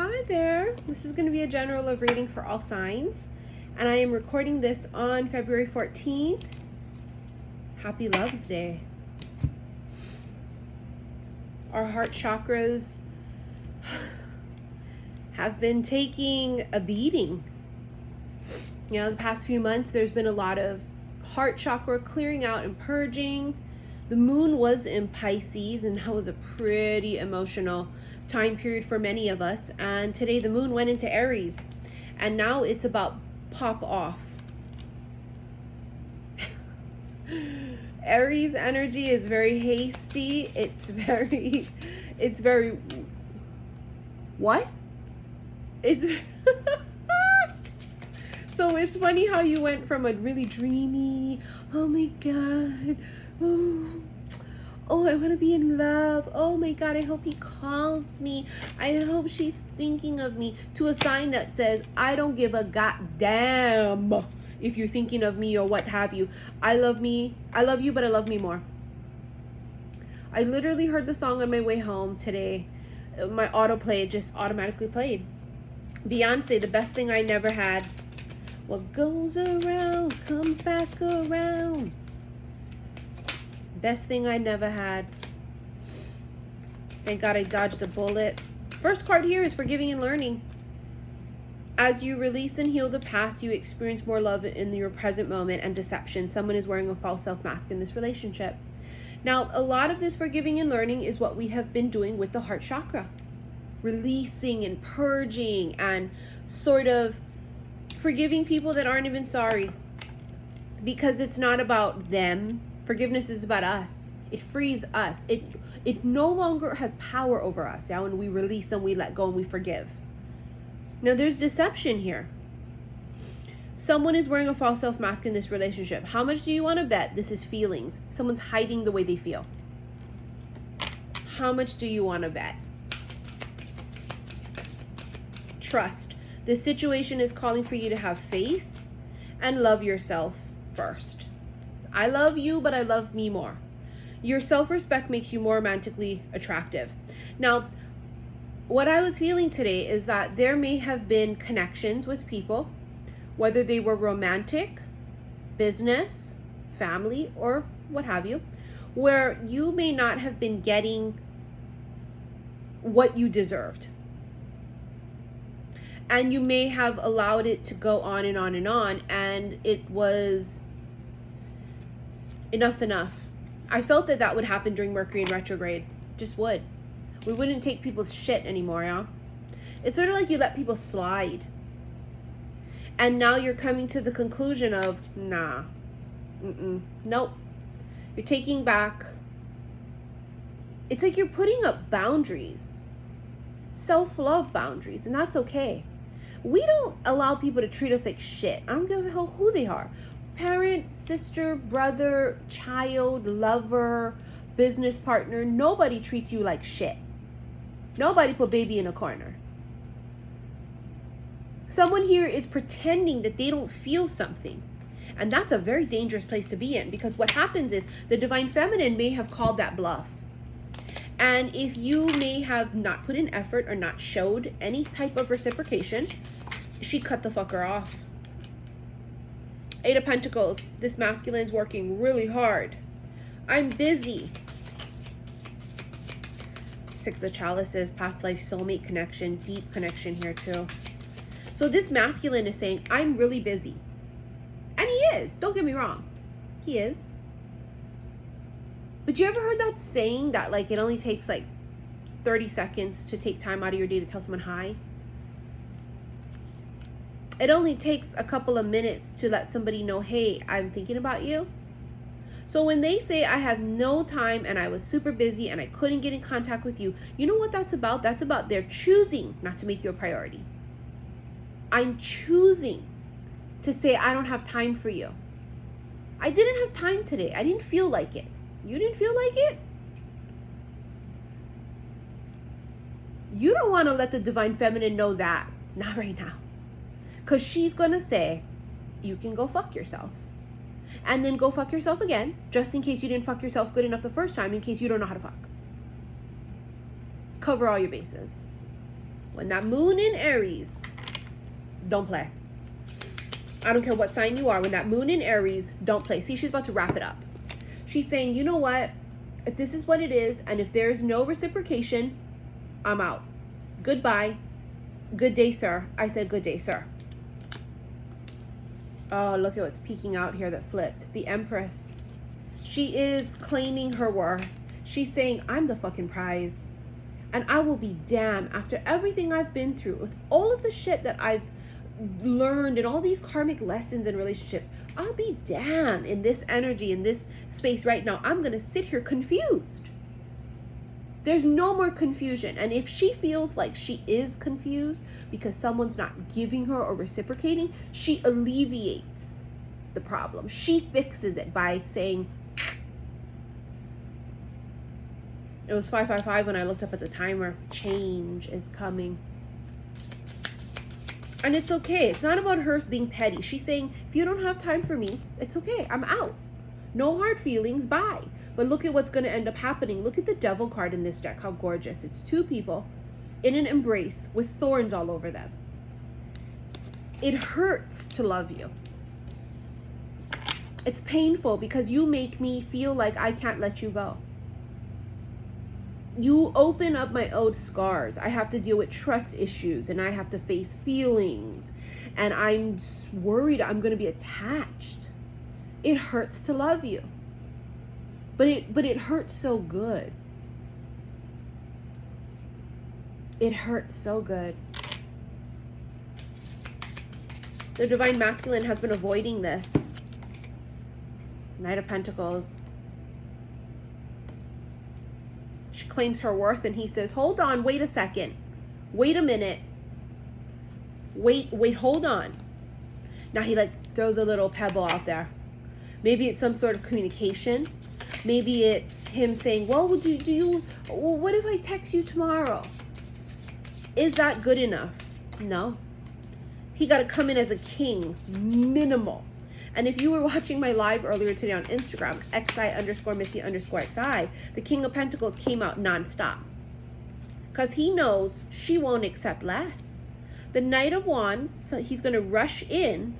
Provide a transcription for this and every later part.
Hi there. This is going to be a general love reading for all signs, and I am recording this on February 14th. Happy Love's Day. Our heart chakras have been taking a beating. You know, the past few months there's been a lot of heart chakra clearing out and purging. The moon was in Pisces, and that was a pretty emotional time period for many of us. And today the moon went into Aries, and now it's about pop off. Aries energy is very hasty. It's very what? It's so it's funny how you went from a really dreamy, oh my God, oh, I want to be in love. Oh my God, I hope he calls me. I hope she's thinking of me, to a sign that says, I don't give a goddamn if you're thinking of me or what have you. I love you, but I love me more. I literally heard the song on my way home today. My autoplay just automatically played. Beyonce, The Best Thing I Never Had. What goes around comes back around. Best thing I never had. Thank God I dodged a bullet. First card here is forgiving and learning. As you release and heal the past, you experience more love in your present moment and deception. Someone is wearing a false self mask in this relationship. Now, a lot of this forgiving and learning is what we have been doing with the heart chakra. Releasing and purging and sort of forgiving people that aren't even sorry. Because it's not about them. Forgiveness is about us. It frees us. It no longer has power over us. Yeah, when we release and we let go and we forgive. Now there's deception here. Someone is wearing a false self mask in this relationship. How much do you want to bet this is feelings? Someone's hiding the way they feel. How much do you want to bet? Trust. This situation is calling for you to have faith and love yourself first. I love you, but I love me more. Your self-respect makes you more romantically attractive. Now, what I was feeling today is that there may have been connections with people, whether they were romantic, business, family, or what have you, where you may not have been getting what you deserved. And you may have allowed it to go on and on and on, and it was enough's enough. I felt that would happen during Mercury in retrograde. Just would. We wouldn't take people's shit anymore, yeah? It's sort of like you let people slide. And now you're coming to the conclusion of, nah, nope. You're taking back. It's like you're putting up boundaries. Self-love boundaries, and that's okay. We don't allow people to treat us like shit. I don't give a hell who they are. Parent, sister, brother, child, lover, business partner. Nobody treats you like shit. Nobody put baby in a corner. Someone here is pretending that they don't feel something. And that's a very dangerous place to be in, because what happens is the divine feminine may have called that bluff. And if you may have not put in effort or not showed any type of reciprocation, she cut the fucker off. 8 of Pentacles. This masculine's working really hard. I'm busy. 6 of Chalices. Past life soulmate connection. Deep connection here too. So this masculine is saying, I'm really busy. And he is. Don't get me wrong. He is. But you ever heard that saying that like it only takes like 30 seconds to take time out of your day to tell someone hi? It only takes a couple of minutes to let somebody know, hey, I'm thinking about you. So when they say I have no time and I was super busy and I couldn't get in contact with you, you know what that's about? That's about their choosing not to make you a priority. I'm choosing to say I don't have time for you. I didn't have time today. I didn't feel like it. You didn't feel like it? You don't want to let the divine feminine know that. Not right now. Because she's going to say, you can go fuck yourself. And then go fuck yourself again, just in case you didn't fuck yourself good enough the first time, in case you don't know how to fuck. Cover all your bases. When that moon in Aries, don't play. I don't care what sign you are. When that moon in Aries, don't play. See, she's about to wrap it up. She's saying, you know what? If this is what it is, and if there's no reciprocation, I'm out. Goodbye. Good day, sir. I said good day, sir. Oh, look at what's peeking out here that flipped. The Empress. She is claiming her worth. She's saying, I'm the fucking prize. And I will be damned after everything I've been through, with all of the shit that I've learned and all these karmic lessons in relationships. I'll be damned in this energy, in this space right now. I'm going to sit here confused. There's no more confusion. And if she feels like she is confused because someone's not giving her or reciprocating, she alleviates the problem. She fixes it by saying, it was 555 when I looked up at the timer. Change is coming. And it's okay. It's not about her being petty. She's saying, if you don't have time for me, it's okay. I'm out. No hard feelings. Bye. But look at what's going to end up happening. Look at the Devil card in this deck. How gorgeous. It's two people in an embrace with thorns all over them. It hurts to love you. It's painful because you make me feel like I can't let you go. You open up my old scars. I have to deal with trust issues and I have to face feelings. And I'm worried I'm going to be attached. It hurts to love you. But it hurts so good. It hurts so good. The Divine Masculine has been avoiding this. Knight of Pentacles. She claims her worth and he says, hold on, wait a second. Wait a minute. Wait, hold on. Now he like throws a little pebble out there. Maybe it's some sort of communication. Maybe it's him saying, well, what if I text you tomorrow? Is that good enough? No. He got to come in as a king, minimal. And if you were watching my live earlier today on Instagram, xi_missy_xi, the King of Pentacles came out nonstop. Because he knows she won't accept less. The Knight of Wands, so he's going to rush in,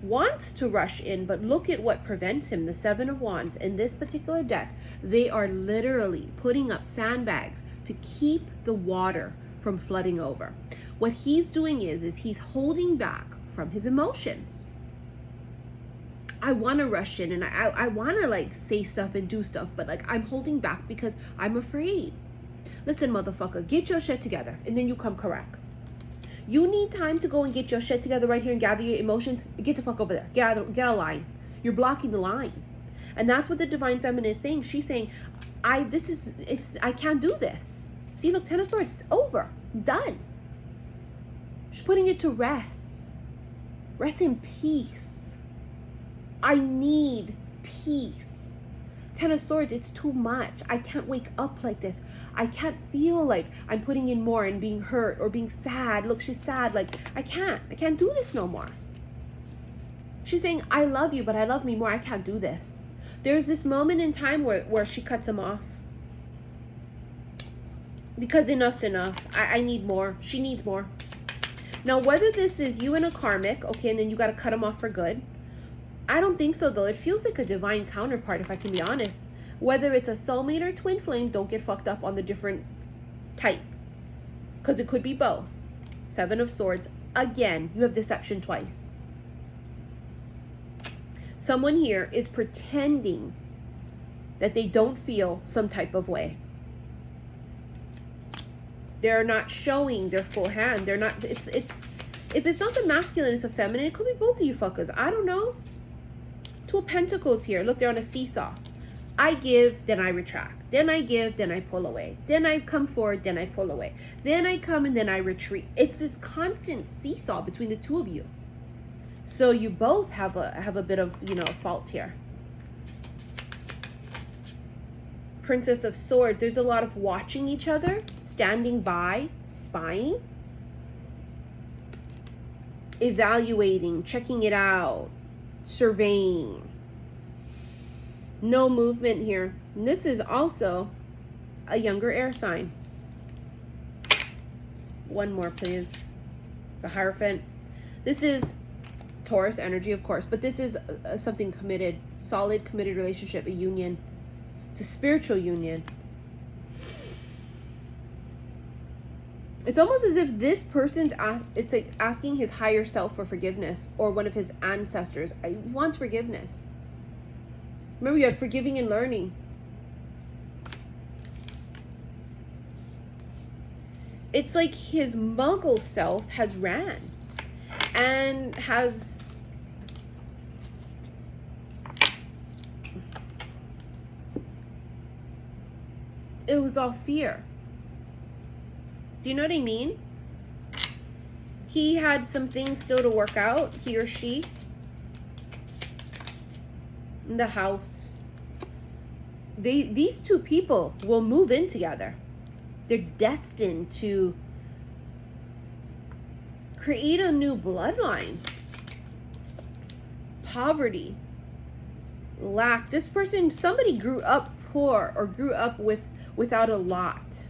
wants to rush in, but look at what prevents him. The Seven of Wands in this particular deck, they are literally putting up sandbags to keep the water from flooding over. What he's doing is he's holding back from his emotions. I want to rush in and I want to like say stuff and do stuff, but like I'm holding back because I'm afraid. Listen, motherfucker, get your shit together and then you come correct. You need time to go and get your shit together right here and gather your emotions. Get the fuck over there. Get a line. You're blocking the line. And that's what the Divine Feminine is saying. She's saying, I can't do this. See, look, Ten of Swords, it's over. I'm done. She's putting it to rest. Rest in peace. I need peace. Ten of Swords, it's too much. I can't wake up like this. I can't feel like I'm putting in more and being hurt or being sad. Look, she's sad. Like, I can't do this no more. She's saying, I love you, but I love me more. I can't do this. There's this moment in time where she cuts him off. Because enough's enough. I need more. She needs more. Now, whether this is you and a karmic, okay, and then you got to cut him off for good. I don't think so, though. It feels like a divine counterpart, if I can be honest. Whether it's a soulmate or twin flame, don't get fucked up on the different type. Because it could be both. Seven of Swords. Again, you have deception twice. Someone here is pretending that they don't feel some type of way. They're not showing their full hand. They're not, if it's not the masculine, it's the feminine. It could be both of you fuckers. I don't know. Two of Pentacles here. Look, they're on a seesaw. I give, then I retract. Then I give, then I pull away. Then I come forward, then I pull away. Then I come and then I retreat. It's this constant seesaw between the two of you. So you both have a bit of, a fault here. Princess of Swords, there's a lot of watching each other, standing by, spying, evaluating, checking it out, surveying. No movement here. And this is also a younger air sign. One more, please. The Hierophant. This is Taurus energy, of course, but this is something committed, solid, committed relationship, a union. It's a spiritual union. It's almost as if this person's it's like asking his higher self for forgiveness, or one of his ancestors. He wants forgiveness. Remember, you had forgiving and learning. It's like his muggle self has ran and has it was all fear. Do you know what I mean? He had some things still to work out, he or she. In the house. These two people will move in together. They're destined to create a new bloodline. Poverty. Lack. This person, somebody grew up poor or grew up without a lot.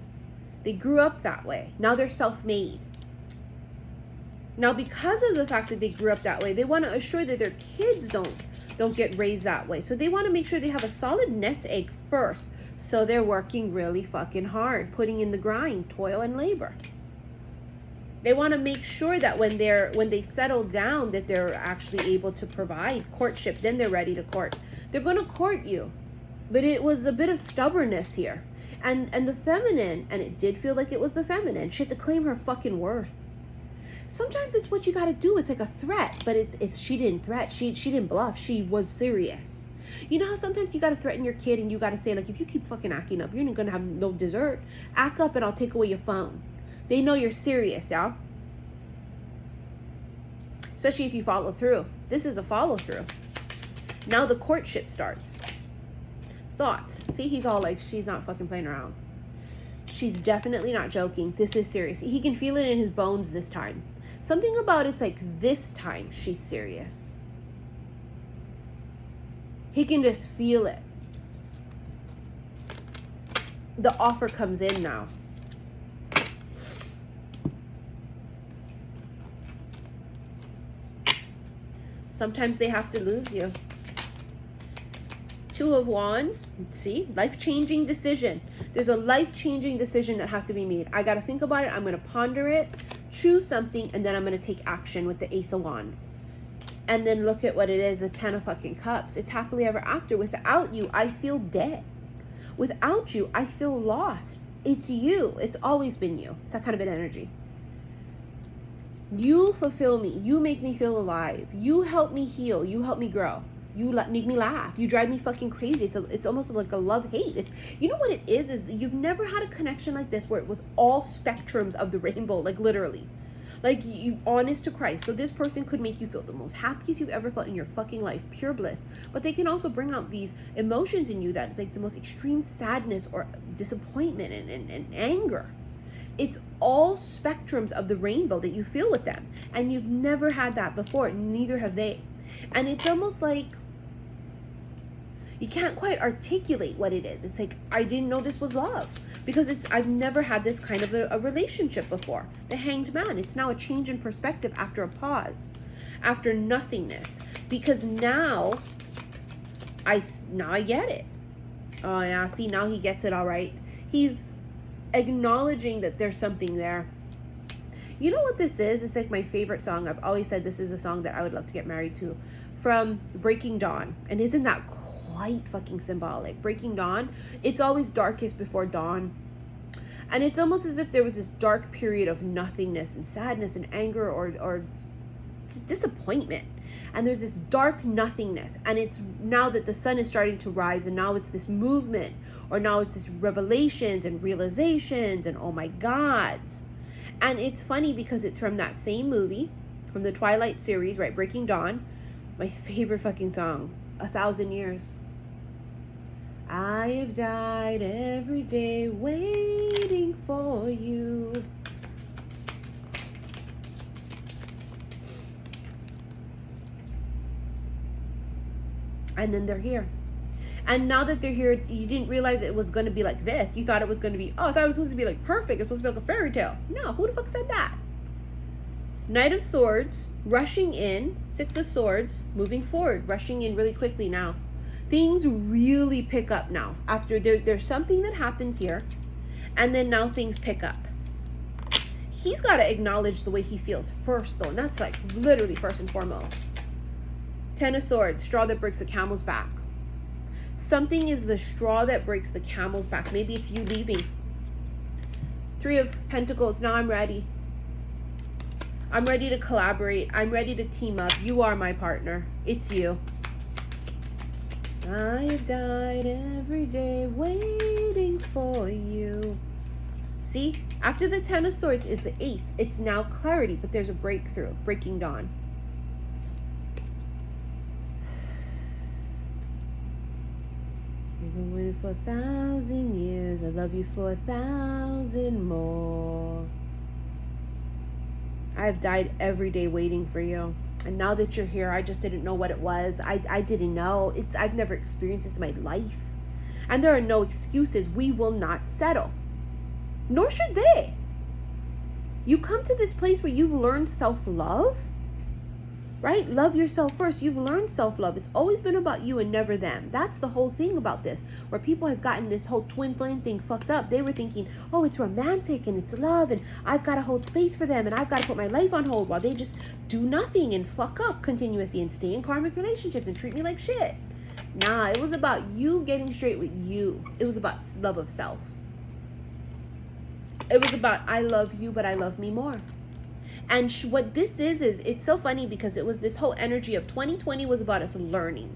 They grew up that way. Now they're self-made. Now, because of the fact that they grew up that way, they want to assure that their kids don't get raised that way. So they want to make sure they have a solid nest egg first. So they're working really fucking hard, putting in the grind, toil and labor. They want to make sure that when they settle down, that they're actually able to provide courtship. Then they're ready to court. They're going to court you. But it was a bit of stubbornness here. And the feminine, and it did feel like it was the feminine. She had to claim her fucking worth. Sometimes it's what you got to do. It's like a threat, but it's she didn't threat. She didn't bluff. She was serious. You know how sometimes you got to threaten your kid and you got to say, like, if you keep fucking acting up, you're not going to have no dessert. Act up and I'll take away your phone. They know you're serious, y'all. Especially if you follow through. This is a follow through. Now the courtship starts. Thoughts. See, he's all like, she's not fucking playing around. She's definitely not joking. This is serious. He can feel it in his bones this time. Something about it's like, this time she's serious. He can just feel it. The offer comes in now. Sometimes they have to lose you. Two of Wands. See? Life-changing decision. There's a life-changing decision that has to be made. I got to think about it. I'm going to ponder it, choose something, and then I'm going to take action with the Ace of Wands. And then look at what it is, the 10 of fucking cups. It's happily ever after. Without you, I feel dead. Without you, I feel lost. It's you. It's always been you. It's that kind of an energy. You fulfill me. You make me feel alive. You help me heal. You help me grow. You make me laugh. You drive me fucking crazy. It's almost like a love-hate. It's, you know what it is you've never had a connection like this where it was all spectrums of the rainbow, like literally. Like, you, honest to Christ. So this person could make you feel the most happiest you've ever felt in your fucking life, pure bliss. But they can also bring out these emotions in you that is like the most extreme sadness or disappointment and anger. It's all spectrums of the rainbow that you feel with them. And you've never had that before. Neither have they. And it's almost like you can't quite articulate what it is. It's like, I didn't know this was love. Because I've never had this kind of a relationship before. The Hanged Man, it's now a change in perspective after a pause, after nothingness. Because now I get it. Oh yeah, see, now he gets it all right. He's acknowledging that there's something there. You know what this is? It's like my favorite song. I've always said this is a song that I would love to get married to. From Breaking Dawn. And isn't that quite fucking symbolic? Breaking Dawn, it's always darkest before dawn. And it's almost as if there was this dark period of nothingness and sadness and anger or just disappointment. And there's this dark nothingness. And it's now that the sun is starting to rise, and now it's this movement, or now it's this revelations and realizations and oh my gods. And it's funny because it's from that same movie, from the Twilight series, right? Breaking Dawn. My favorite fucking song, 1,000 Years. I have died every day waiting for you. And then they're here. And now that they're here, you didn't realize it was going to be like this. You thought it was going to be, oh, I thought it was supposed to be like perfect. It's supposed to be like a fairy tale. No, who the fuck said that? Knight of Swords, rushing in. Six of Swords, moving forward, rushing in really quickly now. Things really pick up now. After there's something that happens here, and then now things pick up. He's got to acknowledge the way he feels first, though, and that's like literally first and foremost. Ten of Swords, straw that breaks the camel's back. Something is the straw that breaks the camel's back. Maybe it's you leaving. Three of Pentacles, now I'm ready. I'm ready to collaborate. I'm ready to team up. You are my partner. It's you. I have died every day waiting for you. See, after the Ten of Swords is the Ace. It's now clarity, but there's a breakthrough, breaking dawn. You've been waiting for 1,000 years. I love you for 1,000 more. I've died every day waiting for you. And now that you're here, I just didn't know what it was. I didn't know. I've never experienced this in my life. And there are no excuses. We will not settle. Nor should they. You come to this place where you've learned self-love, right? Love yourself first. You've learned self-love. It's always been about you and never them. That's the whole thing about this, where people has gotten this whole twin flame thing fucked up. They were thinking, oh, it's romantic and it's love and I've got to hold space for them and I've got to put my life on hold, while they just do nothing and fuck up continuously and stay in karmic relationships and treat me like shit. Nah, it was about you getting straight with you. It was about love of self. It was about, I love you, but I love me more. And what this is it's so funny because it was this whole energy of 2020 was about us learning.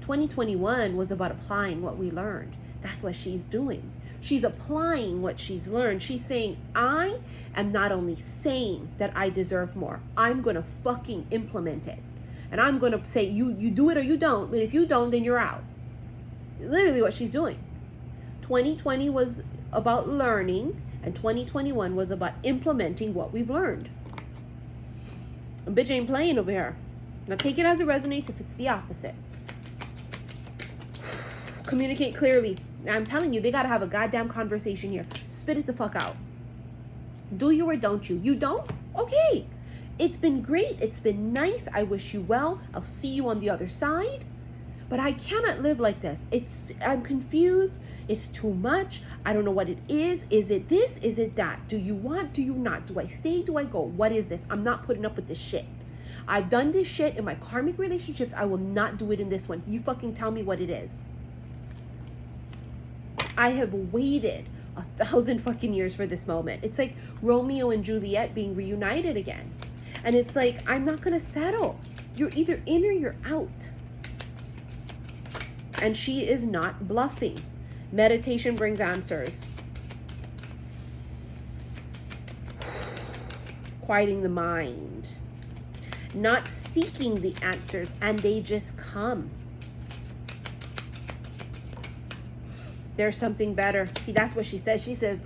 2021 was about applying what we learned. That's what she's doing. She's applying what she's learned. She's saying, I am not only saying that I deserve more, I'm going to fucking implement it. And I'm going to say, you do it or you don't. But if you don't, then you're out. Literally what she's doing. 2020 was about learning, and 2021 was about implementing what we've learned. A bitch ain't playing over here. Now take it as it resonates. If it's the opposite, communicate clearly. Now I'm telling you, they gotta have a goddamn conversation here. Spit it the fuck out. Do you or don't you? You don't? Okay. It's been great. It's been nice. I wish you well. I'll see you on the other side. But I cannot live like this. I'm confused. It's too much. I don't know what it is. Is it this? Is it that? Do you want? Do you not? Do I stay? Do I go? What is this? I'm not putting up with this shit. I've done this shit in my karmic relationships. I will not do it in this one. You fucking tell me what it is. I have waited 1,000 fucking years for this moment. It's like Romeo and Juliet being reunited again. And it's like, I'm not going to settle. You're either in or you're out. And she is not bluffing. Meditation brings answers. Quieting the mind. Not seeking the answers, and they just come. There's something better. See, that's what she says. She says,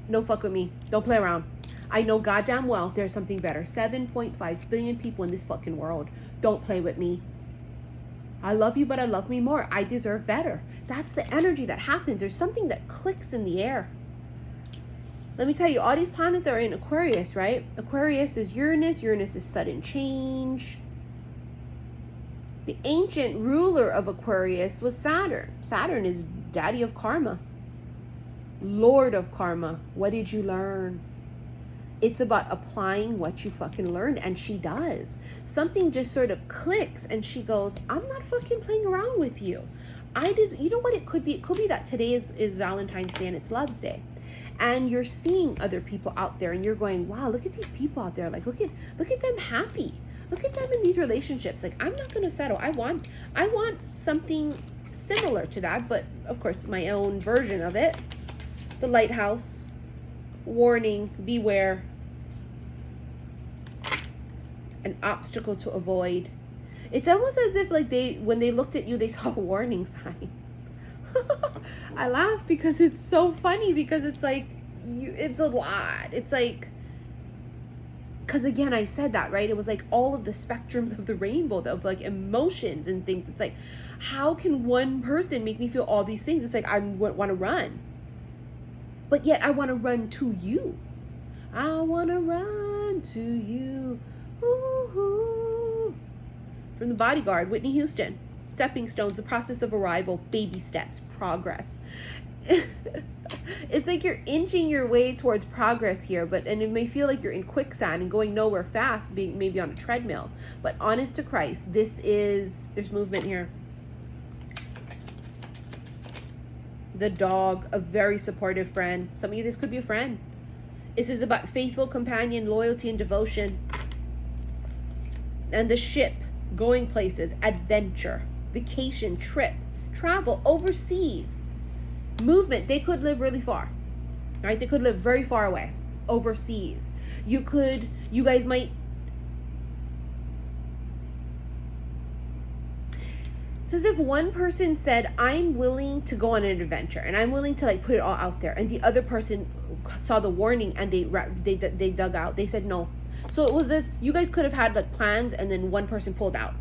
no fuck with me. Don't play around. I know goddamn well there's something better. 7.5 billion people in this fucking world. Don't play with me. I love you, but I love me more. I deserve better. That's the energy that happens. There's something that clicks in the air. Let me tell you, all these planets are in Aquarius, right? Aquarius is Uranus. Uranus is sudden change. The ancient ruler of Aquarius was Saturn. Saturn is daddy of karma. Lord of karma. What did you learn? It's about applying what you fucking learned, and she does. Something just sort of clicks, and she goes, I'm not fucking playing around with you. You know what it could be? It could be that today is Valentine's Day and it's Love's Day. And you're seeing other people out there, and you're going, wow, look at these people out there. Like, look at them happy. Look at them in these relationships. Like, I'm not going to settle. I want something similar to that, but of course, my own version of it. The lighthouse. Warning, beware. An obstacle to avoid. It's almost as if like when they looked at you, they saw a warning sign. I laugh because it's so funny, because it's like, it's a lot. It's like, because again, I said that, right? It was like all of the spectrums of the rainbow, of like emotions and things. It's like, how can one person make me feel all these things? It's like, I want to run, but yet I want to run to you. I want to run to you. Ooh. From The Bodyguard, Whitney Houston. Stepping stones, the process of arrival, baby steps, progress. It's like you're inching your way towards progress here, and it may feel like you're in quicksand and going nowhere fast, being maybe on a treadmill. But honest to Christ, there's movement here. The dog, a very supportive friend. Some of you, this could be a friend. This is about faithful companion, loyalty, and devotion. And the ship, going places, adventure, vacation, trip, travel, overseas. Movement. They could live really far, right? They could live very far away, overseas. You guys might, it's as if one person said, I'm willing to go on an adventure and I'm willing to like put it all out there, and the other person saw the warning and they dug out. They said no. So it was this, you guys could have had like plans and then one person pulled out,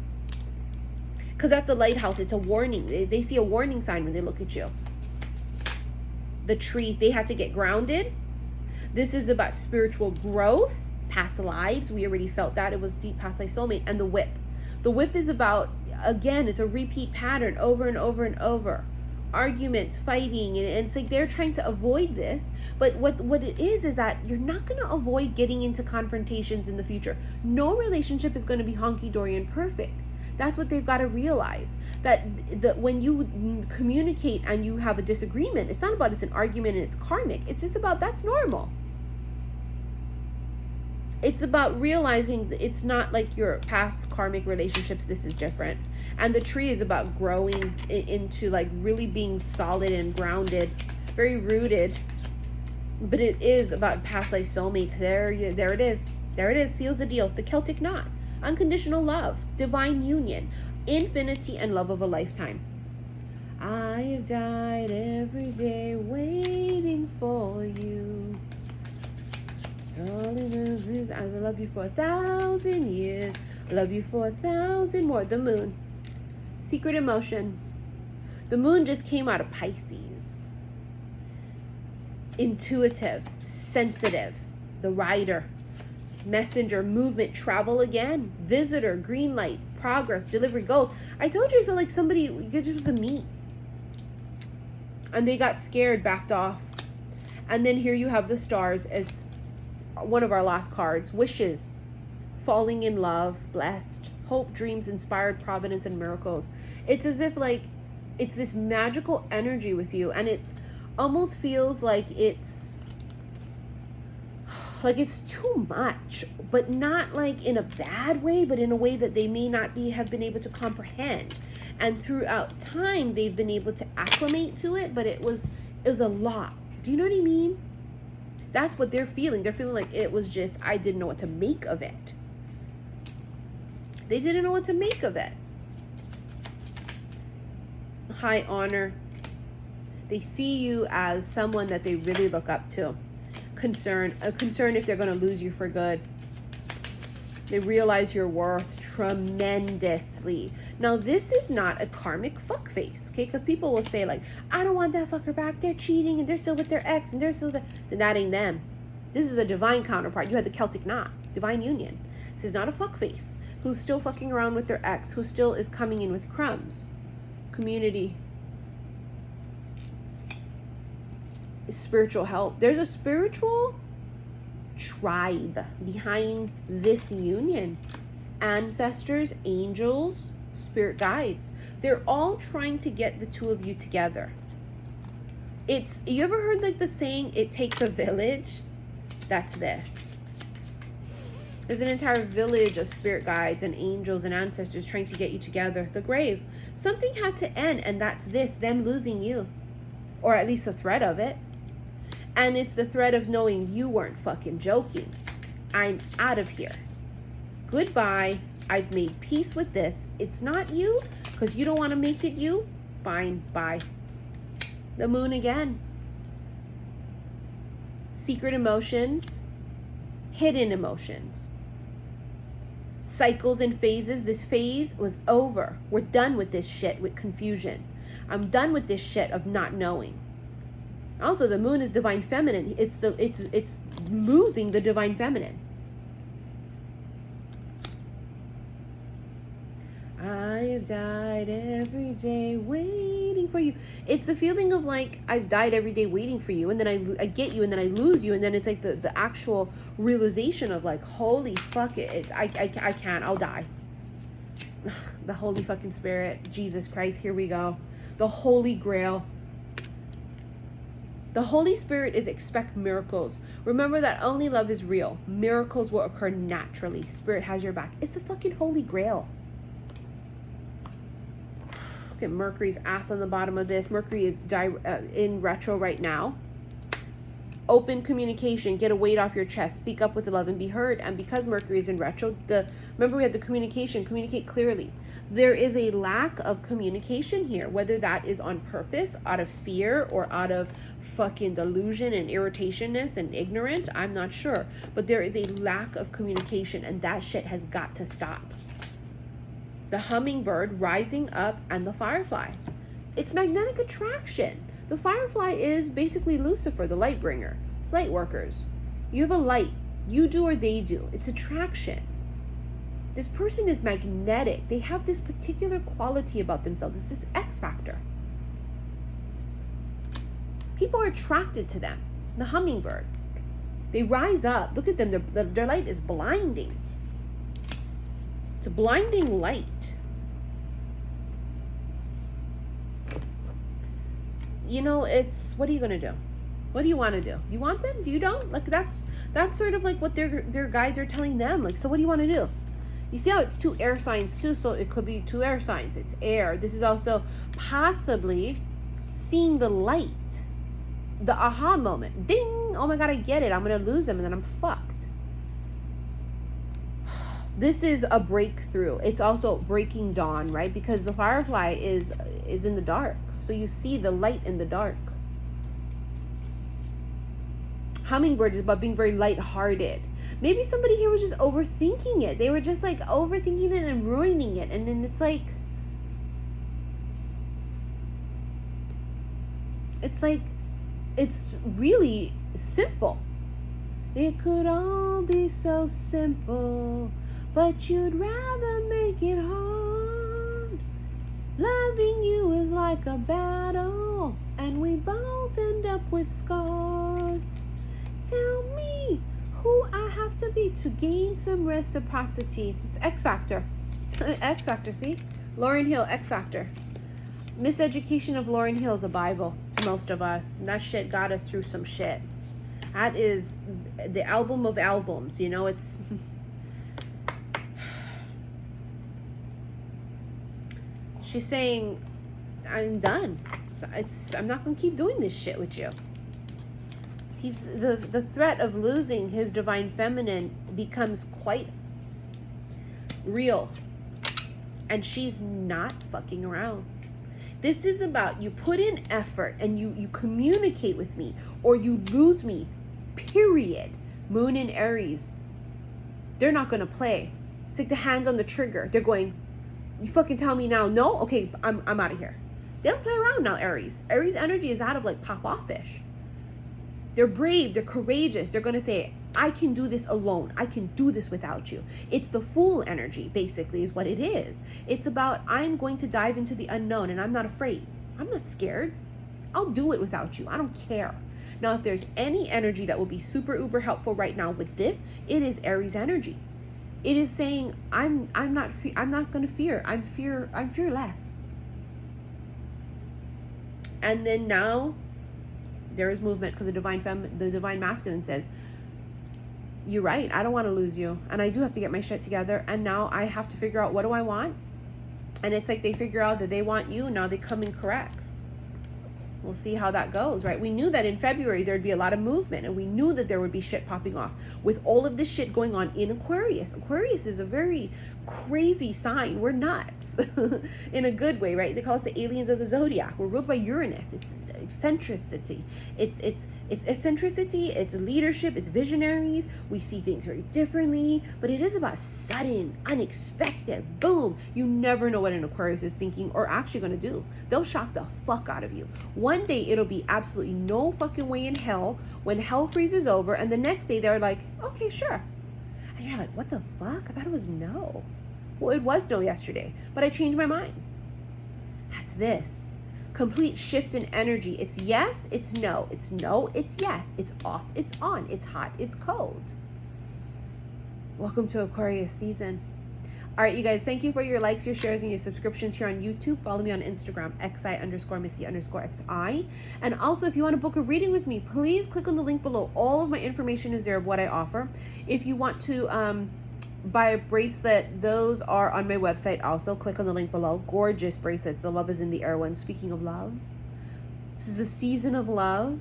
because that's the lighthouse. It's a warning. They see a warning sign when they look at you. The tree, they had to get grounded. This is about spiritual growth, past lives. We already felt that. It was deep past life soulmate. And the whip. The whip is about, again, it's a repeat pattern over and over and over. Arguments, fighting, and it's like they're trying to avoid this. But what it is that you're not going to avoid getting into confrontations in the future. No relationship is going to be honky-dory and perfect. That's what they've got to realize, that when you communicate and you have a disagreement, it's not about it's an argument and it's karmic. It's just about that's normal. It's about realizing that it's not like your past karmic relationships. This is different. And the tree is about growing into like really being solid and grounded, very rooted. But it is about past life soulmates. There it is. There it is. Seals the deal. The Celtic knot. Unconditional love, divine union, infinity, and love of a lifetime. I have died every day waiting for you. Darling, I will love you for 1,000 years. I love you for 1,000 more. The moon. Secret emotions. The moon just came out of Pisces. Intuitive, sensitive, the rider. Messenger, movement, travel again, visitor, green light, progress, delivery, goals. I told you I feel like somebody, it just was a meet. And they got scared, backed off. And then here you have the stars as one of our last cards. Wishes, falling in love, blessed, hope, dreams, inspired, providence, and miracles. It's as if like, it's this magical energy with you. And it's almost feels like it's too much, but not like in a bad way, but in a way that they may not have been able to comprehend. And throughout time, they've been able to acclimate to it, but it was a lot. Do you know what I mean? That's what they're feeling. They're feeling like it was just, I didn't know what to make of it. They didn't know what to make of it. High honor. They see you as someone that they really look up to. A concern if they're going to lose you for good. They realize your worth tremendously. Now, this is not a karmic fuckface, okay? Because people will say, like, I don't want that fucker back. They're cheating, and they're still with their ex, and they're still... Then that ain't them. This is a divine counterpart. You had the Celtic knot. Divine union. This is not a fuckface who's still fucking around with their ex, who still is coming in with crumbs. Community. Spiritual help. There's a spiritual tribe behind this union. Ancestors, angels, spirit guides. They're all trying to get the two of you together. You ever heard like the saying, it takes a village? That's this. There's an entire village of spirit guides and angels and ancestors trying to get you together. The grave. Something had to end, and that's this, them losing you. Or at least the threat of it. And it's the threat of knowing you weren't fucking joking. I'm out of here. Goodbye. I've made peace with this. It's not you, because you don't want to make it you. Fine, bye. The moon again. Secret emotions. Hidden emotions. cycles and phases. This phase was over. We're done with this shit with confusion. I'm done with this shit of not knowing. Also, the moon is divine feminine. It's losing the divine feminine. I have died every day waiting for you. It's the feeling of like, I've died every day waiting for you, and then I get you, and then I lose you, and then it's like the actual realization of like, holy fuck it, I can't, I'll die. The Holy fucking Spirit, Jesus Christ, here we go. The Holy Grail. The Holy Spirit is expect miracles. Remember that only love is real. Miracles will occur naturally. Spirit has your back. It's the fucking Holy Grail. Look at Mercury's ass on the bottom of this. Mercury is in retro right now. Open communication. Get a weight off your chest. Speak up with love and be heard. And because Mercury is in retro, remember we had the communication. Communicate clearly. There is a lack of communication here, whether that is on purpose, out of fear, or out of fucking delusion and irritationness and ignorance. I'm not sure. But there is a lack of communication, and that shit has got to stop. The hummingbird rising up and the firefly. It's magnetic attraction. The firefly is basically Lucifer, the light bringer. It's light workers. You have a light. You do or they do. It's attraction. This person is magnetic. They have this particular quality about themselves. It's this X factor. People are attracted to them. The hummingbird. They rise up. Look at them. Their light is blinding. It's a blinding light. You know, it's, what are you going to do? What do you want to do? You want them? Do you don't? Like, that's sort of like what their guides are telling them. Like, so what do you want to do? You see how it's 2 air signs too, so it could be 2 air signs. It's air. This is also possibly seeing the light, the aha moment. Ding! Oh my God, I get it. I'm going to lose them and then I'm fucked. This is a breakthrough. It's also breaking dawn, right? Because the firefly is in the dark. So you see the light in the dark. Hummingbird is about being very lighthearted. Maybe somebody here was just overthinking it. They were just like overthinking it and ruining it. And then it's like it's really simple. It could all be so simple, but you'd rather make it hard. Loving you is like a battle, and we both end up with scars. Tell me who I have to be to gain some reciprocity. It's X Factor. X Factor, see? Lauryn Hill, X Factor. Miseducation of Lauryn Hill is a Bible to most of us. That shit got us through some shit. That is the album of albums, you know, it's... She's saying, I'm done. I'm not going to keep doing this shit with you. He's the threat of losing his divine feminine becomes quite real. And she's not fucking around. This is about you put in effort and you communicate with me or you lose me, period. Moon and Aries, they're not going to play. It's like the hands on the trigger. They're going, you fucking tell me now, no? Okay, I'm out of here. They don't play around now, Aries. Aries energy is that of like pop off-ish. They're brave, they're courageous. They're going to say, I can do this alone. I can do this without you. It's the fool energy, basically, is what it is. It's about, I'm going to dive into the unknown and I'm not afraid. I'm not scared. I'll do it without you. I don't care. Now, if there's any energy that will be super uber helpful right now with this, it is Aries energy. It is saying, I'm not going to fear. I'm fearless. And then now there is movement because the divine masculine says, you're right. I don't want to lose you. And I do have to get my shit together. And now I have to figure out, what do I want? And it's like they figure out that they want you. Now they come in correct. We'll see how that goes, right? We knew that in February there'd be a lot of movement, and we knew that there would be shit popping off with all of this shit going on in Aquarius. Aquarius is a very crazy sign. We're nuts in a good way, right? They call us the aliens of the zodiac. We're ruled by Uranus. It's eccentricity. It's eccentricity. It's leadership. It's visionaries. We see things very differently, but it is about sudden, unexpected, boom. You never know what an Aquarius is thinking or actually going to do. They'll shock the fuck out of you. One day it'll be absolutely no fucking way in hell when hell freezes over, and the next day they're like, okay, sure. And you're like, what the fuck? I thought it was no. Well, it was no yesterday, but I changed my mind. That's this. Complete shift in energy. It's yes, it's no. It's no, it's yes. It's off, it's on. It's hot, it's cold. Welcome to Aquarius season. All right, you guys, thank you for your likes, your shares, and your subscriptions here on YouTube. Follow me on Instagram, xi_missy_xi. And also, if you want to book a reading with me, please click on the link below. All of my information is there of what I offer. If you want to buy a bracelet, those are on my website also. Click on the link below. Gorgeous bracelets. The love is in the air one. Speaking of love, this is the season of love.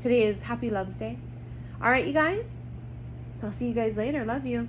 Today is Happy Love's Day. All right, you guys. So I'll see you guys later. Love you.